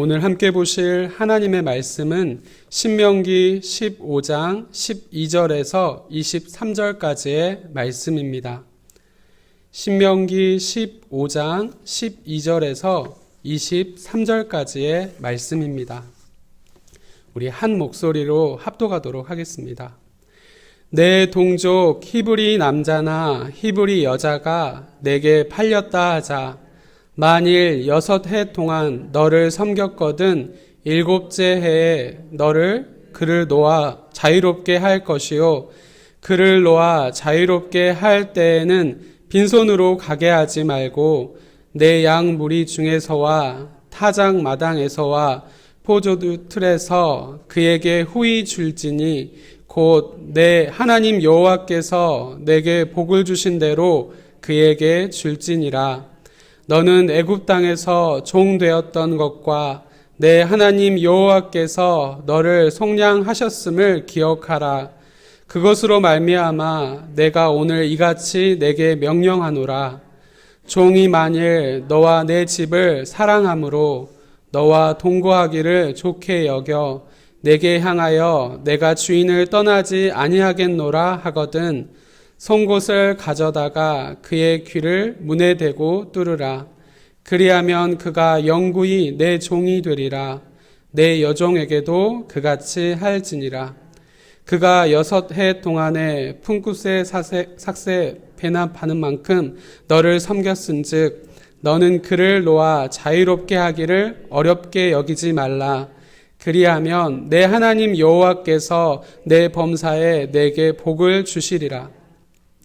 오늘 함께 보실 하나님의 말씀은 신명기 15장 12절에서 23절까지의 말씀입니다. 신명기 15장 12절에서 23절까지의 말씀입니다. 우리 한 목소리로 합독하도록 하겠습니다. 내 동족 히브리 남자나 히브리 여자가 내게 팔렸다 하자. 만일 6해 동안 너를 섬겼거든 7째 해에 너를 그를 놓아 자유롭게 할 것이요. 그를 놓아 자유롭게 할 때에는 빈손으로 가게 하지 말고 내 양 무리 중에서와 타작 마당에서와 포도주 틀에서 그에게 후히 줄지니 곧 내 하나님 여호와께서 내게 복을 주신 대로 그에게 줄지니라. 너는 애굽 땅에서 종 되었던 것과 내 하나님 여호와께서 너를 속량하셨음을 기억하라. 그것으로 말미암아 내가 오늘 이같이 내게 명령하노라. 종이 만일 너와 내 집을 사랑함으로 너와 동거하기를 좋게 여겨 내게 향하여 내가 주인을 떠나지 아니하겠노라 하거든 송곳을 가져다가 그의 귀를 문에 대고 뚫으라. 그리하면 그가 영구히 내 종이 되리라. 내 여종에게도 그같이 할지니라. 그가 6해 동안에 품굿에 삭새 배납하는 만큼 너를 섬겼은즉 너는 그를 놓아 자유롭게 하기를 어렵게 여기지 말라. 그리하면 내 하나님 여호와께서 내 범사에 내게 복을 주시리라.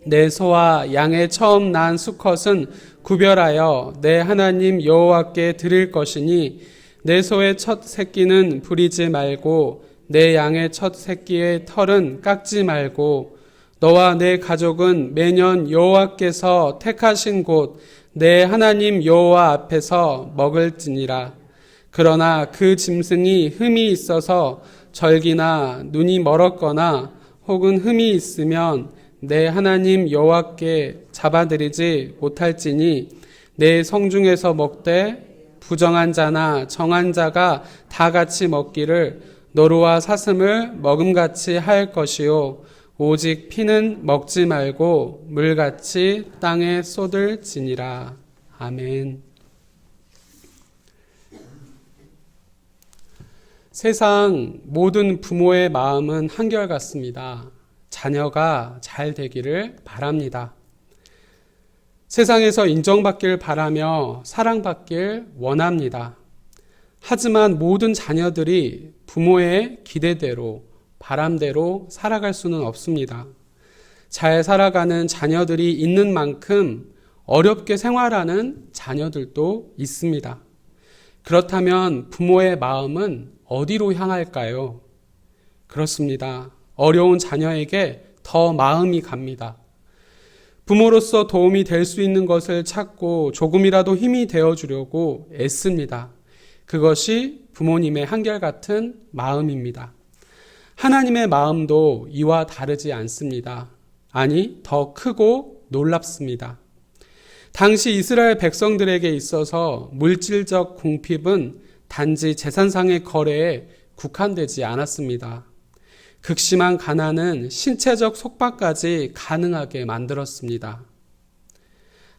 내 소와 양의 처음 난 수컷은 구별하여 내 하나님 여호와께 드릴 것이니 내 소의 첫 새끼는 부리지 말고 내 양의 첫 새끼의 털은 깎지 말고 너와 내 가족은 매년 여호와께서 택하신 곳 내 하나님 여호와 앞에서 먹을지니라. 그러나 그 짐승이 흠이 있어서 절기나 눈이 멀었거나 혹은 흠이 있으면 내 하나님 여호와께 잡아들이지 못할지니 내 성중에서 먹되 부정한 자나 정한 자가 다 같이 먹기를 노루와 사슴을 먹음같이 할 것이요 오직 피는 먹지 말고 물같이 땅에 쏟을지니라. 아멘. 세상 모든 부모의 마음은 한결같습니다. 자녀가 잘 되기를 바랍니다. 세상에서 인정받길 바라며 사랑받길 원합니다. 하지만 모든 자녀들이 부모의 기대대로, 바람대로 살아갈 수는 없습니다. 잘 살아가는 자녀들이 있는 만큼 어렵게 생활하는 자녀들도 있습니다. 그렇다면 부모의 마음은 어디로 향할까요? 그렇습니다. 어려운 자녀에게 더 마음이 갑니다. 부모로서 도움이 될 수 있는 것을 찾고 조금이라도 힘이 되어주려고 애씁니다. 그것이 부모님의 한결같은 마음입니다. 하나님의 마음도 이와 다르지 않습니다. 아니, 더 크고 놀랍습니다. 당시 이스라엘 백성들에게 있어서 물질적 궁핍은 단지 재산상의 거래에 국한되지 않았습니다. 극심한 가난은 신체적 속박까지 가능하게 만들었습니다.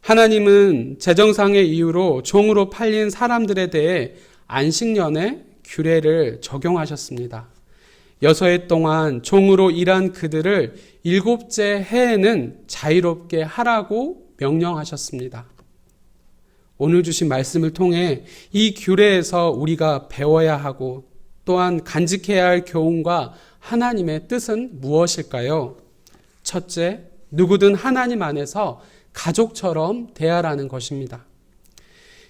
하나님은 재정상의 이유로 종으로 팔린 사람들에 대해 안식년의 규례를 적용하셨습니다. 6해 동안 종으로 일한 그들을 7째 해에는 자유롭게 하라고 명령하셨습니다. 오늘 주신 말씀을 통해 이 규례에서 우리가 배워야 하고 또한 간직해야 할 교훈과 하나님의 뜻은 무엇일까요? 첫째, 누구든 하나님 안에서 가족처럼 대하라는 것입니다.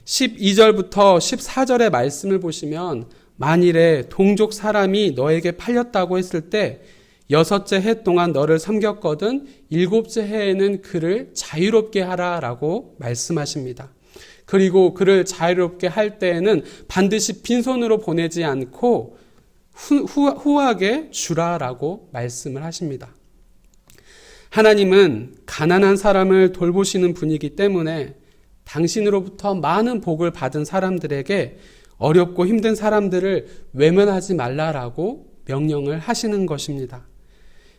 12절부터 14절의 말씀을 보시면 만일에 동족 사람이 너에게 팔렸다고 했을 때 6째 해 동안 너를 섬겼거든 7째 해에는 그를 자유롭게 하라라고 말씀하십니다. 그리고 그를 자유롭게 할 때에는 반드시 빈손으로 보내지 않고 후하게 주라라고 말씀을 하십니다. 하나님은 가난한 사람을 돌보시는 분이기 때문에 당신으로부터 많은 복을 받은 사람들에게 어렵고 힘든 사람들을 외면하지 말라라고 명령을 하시는 것입니다.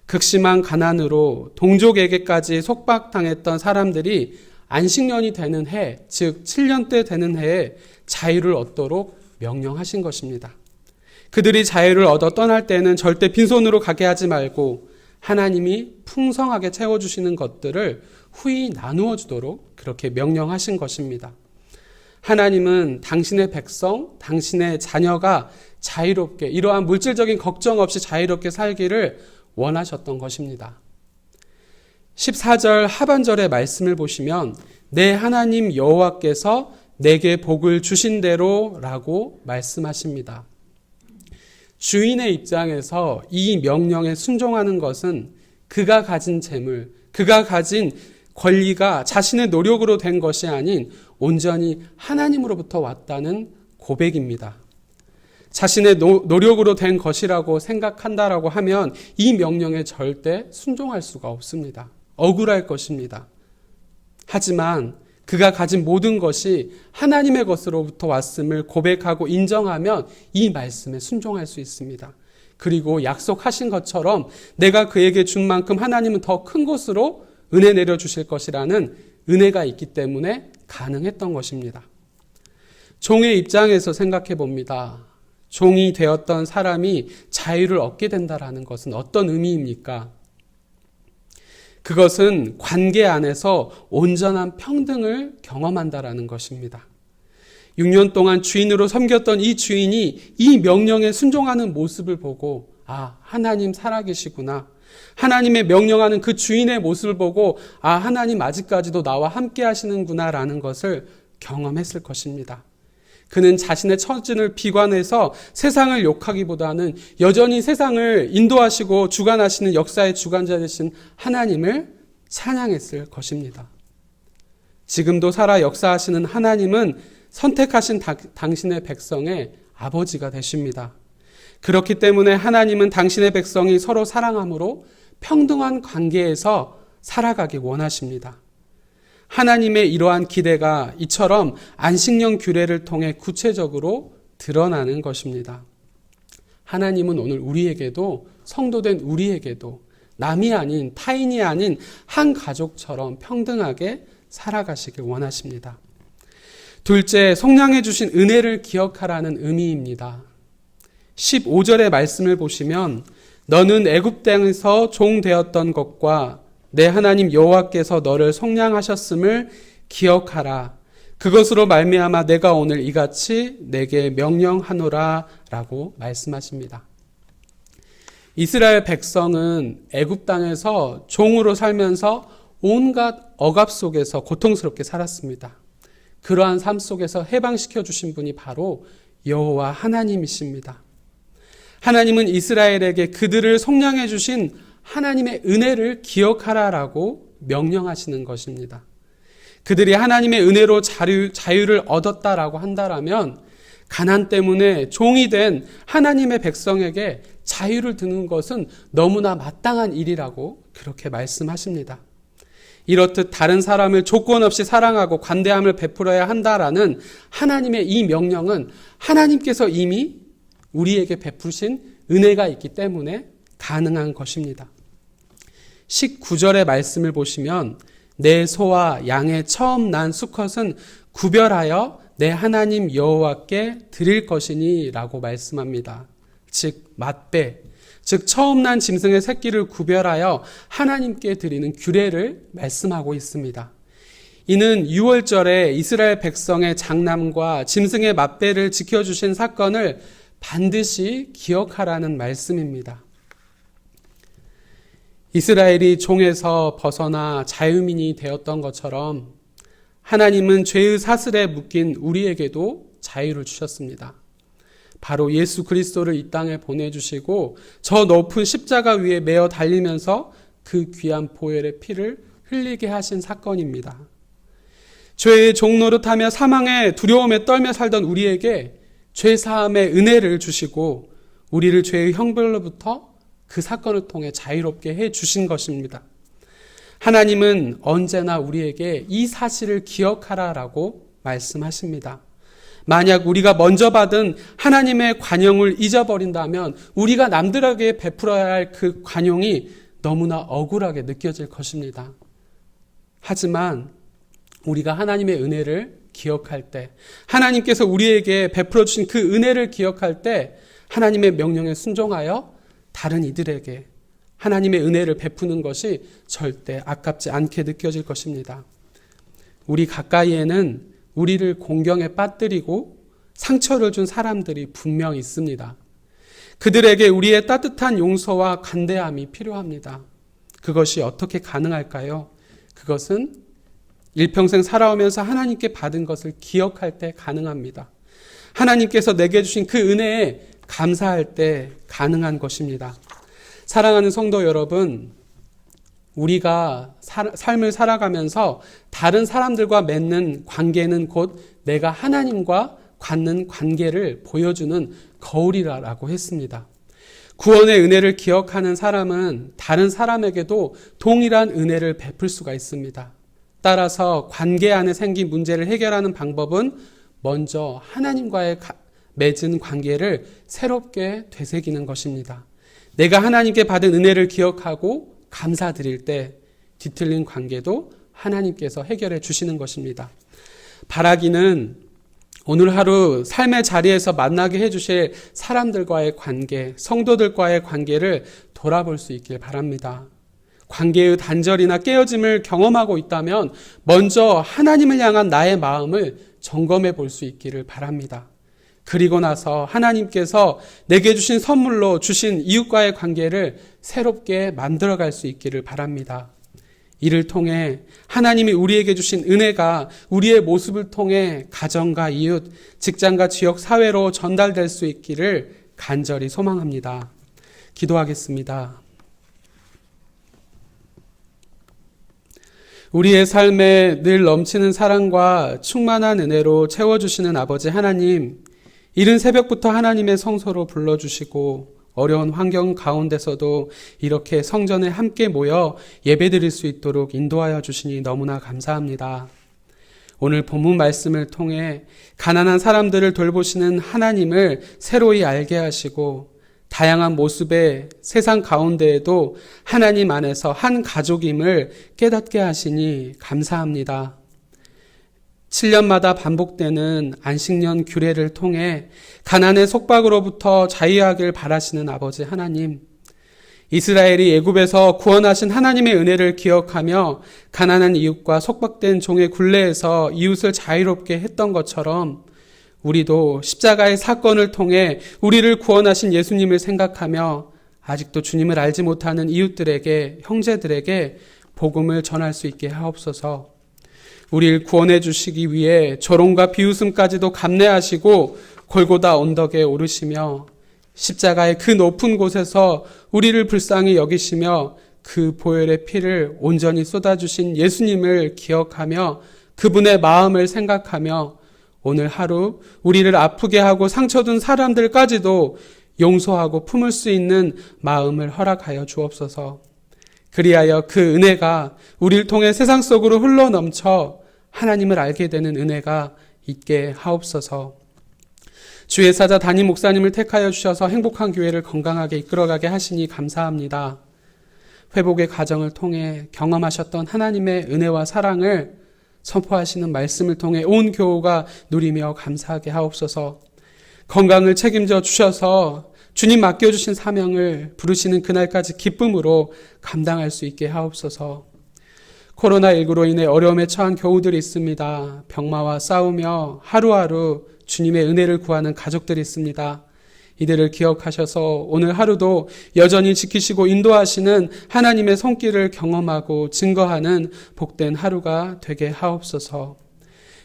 극심한 가난으로 동족에게까지 속박당했던 사람들이 안식년이 되는 해, 즉 7년째 되는 해에 자유를 얻도록 명령하신 것입니다. 그들이 자유를 얻어 떠날 때는 절대 빈손으로 가게 하지 말고 하나님이 풍성하게 채워주시는 것들을 후히 나누어 주도록 그렇게 명령하신 것입니다. 하나님은 당신의 백성, 당신의 자녀가 자유롭게 이러한 물질적인 걱정 없이 자유롭게 살기를 원하셨던 것입니다. 14절 하반절의 말씀을 보시면 내 하나님 여호와께서 내게 복을 주신 대로라고 말씀하십니다. 주인의 입장에서 이 명령에 순종하는 것은 그가 가진 재물, 그가 가진 권리가 자신의 노력으로 된 것이 아닌 온전히 하나님으로부터 왔다는 고백입니다. 자신의 노력으로 된 것이라고 생각한다라고 하면 이 명령에 절대 순종할 수가 없습니다. 억울할 것입니다. 하지만 그가 가진 모든 것이 하나님의 것으로부터 왔음을 고백하고 인정하면 이 말씀에 순종할 수 있습니다. 그리고 약속하신 것처럼 내가 그에게 준 만큼 하나님은 더 큰 것으로 은혜 내려주실 것이라는 은혜가 있기 때문에 가능했던 것입니다. 종의 입장에서 생각해 봅니다. 종이 되었던 사람이 자유를 얻게 된다라는 것은 어떤 의미입니까? 그것은 관계 안에서 온전한 평등을 경험한다라는 것입니다. 6년 동안 주인으로 섬겼던 이 주인이 이 명령에 순종하는 모습을 보고 하나님 살아계시구나. 하나님의 명령하는 그 주인의 모습을 보고 하나님 아직까지도 나와 함께 하시는구나 라는 것을 경험했을 것입니다. 그는 자신의 처진을 비관해서 세상을 욕하기보다는 여전히 세상을 인도하시고 주관하시는 역사의 주관자 되신 하나님을 찬양했을 것입니다. 지금도 살아 역사하시는 하나님은 선택하신 당신의 백성의 아버지가 되십니다. 그렇기 때문에 하나님은 당신의 백성이 서로 사랑함으로 평등한 관계에서 살아가기 원하십니다. 하나님의 이러한 기대가 이처럼 안식년 규례를 통해 구체적으로 드러나는 것입니다. 하나님은 오늘 우리에게도 성도된 우리에게도 남이 아닌 타인이 아닌 한 가족처럼 평등하게 살아가시길 원하십니다. 둘째, 속량해 주신 은혜를 기억하라는 의미입니다. 15절의 말씀을 보시면 너는 애굽 땅에서 종 되었던 것과 내 하나님 여호와께서 너를 속량하셨음을 기억하라. 그것으로 말미암아 내가 오늘 이같이 내게 명령하노라 라고 말씀하십니다. 이스라엘 백성은 애굽 땅에서 종으로 살면서 온갖 억압 속에서 고통스럽게 살았습니다. 그러한 삶 속에서 해방시켜 주신 분이 바로 여호와 하나님이십니다. 하나님은 이스라엘에게 그들을 속량해 주신 하나님의 은혜를 기억하라라고 명령하시는 것입니다. 그들이 하나님의 은혜로 자유를 얻었다라고 한다라면 가난 때문에 종이 된 하나님의 백성에게 자유를 드는 것은 너무나 마땅한 일이라고 그렇게 말씀하십니다. 이렇듯 다른 사람을 조건 없이 사랑하고 관대함을 베풀어야 한다라는 하나님의 이 명령은 하나님께서 이미 우리에게 베푸신 은혜가 있기 때문에 가능한 것입니다. 19절의 말씀을 보시면 내 소와 양의 처음 난 수컷은 구별하여 내 하나님 여호와께 드릴 것이니 라고 말씀합니다. 즉 맏배, 즉 처음 난 짐승의 새끼를 구별하여 하나님께 드리는 규례를 말씀하고 있습니다. 이는 6월절에 이스라엘 백성의 장남과 짐승의 맏배를 지켜주신 사건을 반드시 기억하라는 말씀입니다. 이스라엘이 종에서 벗어나 자유민이 되었던 것처럼 하나님은 죄의 사슬에 묶인 우리에게도 자유를 주셨습니다. 바로 예수 그리스도를 이 땅에 보내주시고 저 높은 십자가 위에 매어 달리면서 그 귀한 보혈의 피를 흘리게 하신 사건입니다. 죄의 종노릇하며 사망의 두려움에 떨며 살던 우리에게 죄사함의 은혜를 주시고 우리를 죄의 형벌로부터 그 사건을 통해 자유롭게 해 주신 것입니다. 하나님은 언제나 우리에게 이 사실을 기억하라라고 말씀하십니다. 만약 우리가 먼저 받은 하나님의 관용을 잊어버린다면 우리가 남들에게 베풀어야 할 그 관용이 너무나 억울하게 느껴질 것입니다. 하지만 우리가 하나님의 은혜를 기억할 때, 하나님께서 우리에게 베풀어 주신 그 은혜를 기억할 때 하나님의 명령에 순종하여 다른 이들에게 하나님의 은혜를 베푸는 것이 절대 아깝지 않게 느껴질 것입니다. 우리 가까이에는 우리를 공경에 빠뜨리고 상처를 준 사람들이 분명 있습니다. 그들에게 우리의 따뜻한 용서와 관대함이 필요합니다. 그것이 어떻게 가능할까요? 그것은 일평생 살아오면서 하나님께 받은 것을 기억할 때 가능합니다. 하나님께서 내게 주신 그 은혜에 감사할 때 가능한 것입니다. 사랑하는 성도 여러분, 우리가 삶을 살아가면서 다른 사람들과 맺는 관계는 곧 내가 하나님과 갖는 관계를 보여주는 거울이라고 했습니다. 구원의 은혜를 기억하는 사람은 다른 사람에게도 동일한 은혜를 베풀 수가 있습니다. 따라서 관계 안에 생긴 문제를 해결하는 방법은 먼저 하나님과의 맺은 관계를 새롭게 되새기는 것입니다. 내가 하나님께 받은 은혜를 기억하고 감사드릴 때 뒤틀린 관계도 하나님께서 해결해 주시는 것입니다. 바라기는 오늘 하루 삶의 자리에서 만나게 해주실 사람들과의 관계, 성도들과의 관계를 돌아볼 수 있길 바랍니다. 관계의 단절이나 깨어짐을 경험하고 있다면 먼저 하나님을 향한 나의 마음을 점검해 볼 수 있기를 바랍니다. 그리고 나서 하나님께서 내게 주신 선물로 주신 이웃과의 관계를 새롭게 만들어갈 수 있기를 바랍니다. 이를 통해 하나님이 우리에게 주신 은혜가 우리의 모습을 통해 가정과 이웃, 직장과 지역, 사회로 전달될 수 있기를 간절히 소망합니다. 기도하겠습니다. 우리의 삶에 늘 넘치는 사랑과 충만한 은혜로 채워주시는 아버지 하나님, 이른 새벽부터 하나님의 성소로 불러주시고 어려운 환경 가운데서도 이렇게 성전에 함께 모여 예배드릴 수 있도록 인도하여 주시니 너무나 감사합니다. 오늘 본문 말씀을 통해 가난한 사람들을 돌보시는 하나님을 새로이 알게 하시고 다양한 모습의 세상 가운데에도 하나님 안에서 한 가족임을 깨닫게 하시니 감사합니다. 7년마다 반복되는 안식년 규례를 통해 가난의 속박으로부터 자유하길 바라시는 아버지 하나님, 이스라엘이 애굽에서 구원하신 하나님의 은혜를 기억하며 가난한 이웃과 속박된 종의 굴레에서 이웃을 자유롭게 했던 것처럼 우리도 십자가의 사건을 통해 우리를 구원하신 예수님을 생각하며 아직도 주님을 알지 못하는 이웃들에게, 형제들에게 복음을 전할 수 있게 하옵소서. 우리를 구원해 주시기 위해 조롱과 비웃음까지도 감내하시고 골고다 언덕에 오르시며 십자가의 그 높은 곳에서 우리를 불쌍히 여기시며 그 보혈의 피를 온전히 쏟아주신 예수님을 기억하며 그분의 마음을 생각하며 오늘 하루 우리를 아프게 하고 상처 준 사람들까지도 용서하고 품을 수 있는 마음을 허락하여 주옵소서. 그리하여 그 은혜가 우리를 통해 세상 속으로 흘러넘쳐 하나님을 알게 되는 은혜가 있게 하옵소서. 주의 사자 담임 목사님을 택하여 주셔서 행복한 교회를 건강하게 이끌어가게 하시니 감사합니다. 회복의 과정을 통해 경험하셨던 하나님의 은혜와 사랑을 선포하시는 말씀을 통해 온 교우가 누리며 감사하게 하옵소서. 건강을 책임져 주셔서 주님 맡겨주신 사명을 부르시는 그날까지 기쁨으로 감당할 수 있게 하옵소서. 코로나19로 인해 어려움에 처한 교우들이 있습니다. 병마와 싸우며 하루하루 주님의 은혜를 구하는 가족들이 있습니다. 이들을 기억하셔서 오늘 하루도 여전히 지키시고 인도하시는 하나님의 손길을 경험하고 증거하는 복된 하루가 되게 하옵소서.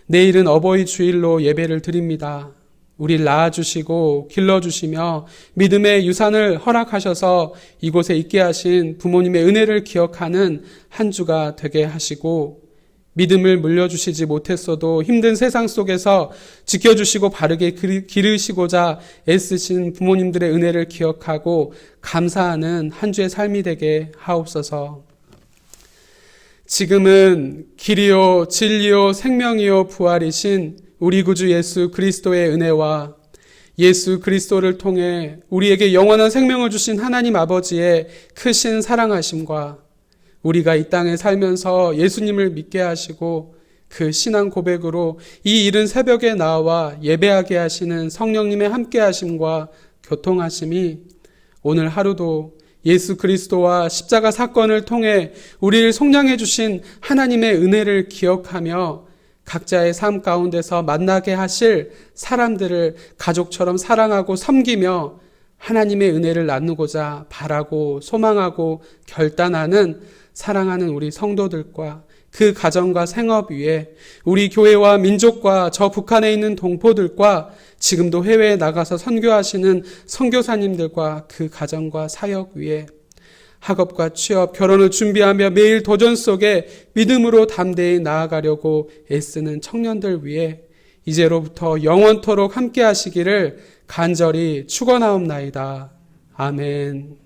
내일은 어버이 주일로 예배를 드립니다. 우리를 낳아주시고 길러주시며 믿음의 유산을 허락하셔서 이곳에 있게 하신 부모님의 은혜를 기억하는 한 주가 되게 하시고 믿음을 물려주시지 못했어도 힘든 세상 속에서 지켜주시고 바르게 기르시고자 애쓰신 부모님들의 은혜를 기억하고 감사하는 한 주의 삶이 되게 하옵소서. 지금은 길이요 진리요 생명이요 부활이신 우리 구주 예수 그리스도의 은혜와 예수 그리스도를 통해 우리에게 영원한 생명을 주신 하나님 아버지의 크신 사랑하심과 우리가 이 땅에 살면서 예수님을 믿게 하시고 그 신앙 고백으로 이 이른 새벽에 나와 예배하게 하시는 성령님의 함께 하심과 교통하심이 오늘 하루도 예수 그리스도와 십자가 사건을 통해 우리를 속량해 주신 하나님의 은혜를 기억하며 각자의 삶 가운데서 만나게 하실 사람들을 가족처럼 사랑하고 섬기며 하나님의 은혜를 나누고자 바라고 소망하고 결단하는 사랑하는 우리 성도들과 그 가정과 생업 위에 우리 교회와 민족과 저 북한에 있는 동포들과 지금도 해외에 나가서 선교하시는 선교사님들과 그 가정과 사역 위에 학업과 취업, 결혼을 준비하며 매일 도전 속에 믿음으로 담대히 나아가려고 애쓰는 청년들 위해 이제로부터 영원토록 함께 하시기를 간절히 축원하옵나이다. 아멘.